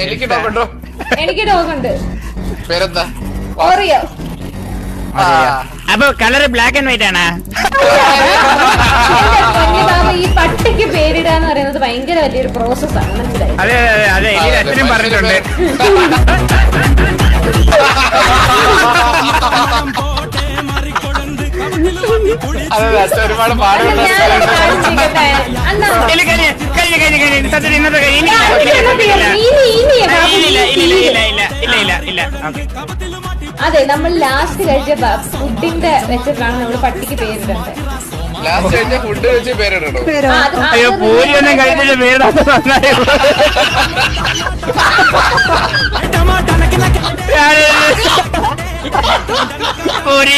എനിക്ക് ഡോഗുണ്ടോ? എനിക്ക് ഡോഗുണ്ട്. പേരെന്താ? ഓറിയോ. അപ്പൊ കളർ ബ്ലാക്ക് ആൻഡ് വൈറ്റ് ആണ്. ഈ പട്ടിക്ക് പേരിടാന്ന് പറയുന്നത് ഭയങ്കര വലിയൊരു പ്രോസസ്സാണ്, മനസ്സിലായി? അതെ അതെ അതെ, ഈ അച്ഛനും പറഞ്ഞിട്ടുണ്ട്. ഒരുപാട് പാടുണ്ട്. അതെ, നമ്മൾ ലാസ്റ്റ് കഴിച്ച ഫുഡിന്റെ വെച്ചിട്ടാണ് നമ്മള് പട്ടിക്ക് പേരിടേണ്ടത്. ലാസ്റ്റ് കഴിച്ച ഫുഡ് വെച്ച് പേരിടണോ? അയ്യോ, പൂരി ഒന്നും കഴിച്ചിട്ട് പേരിടാത്ത പൂരി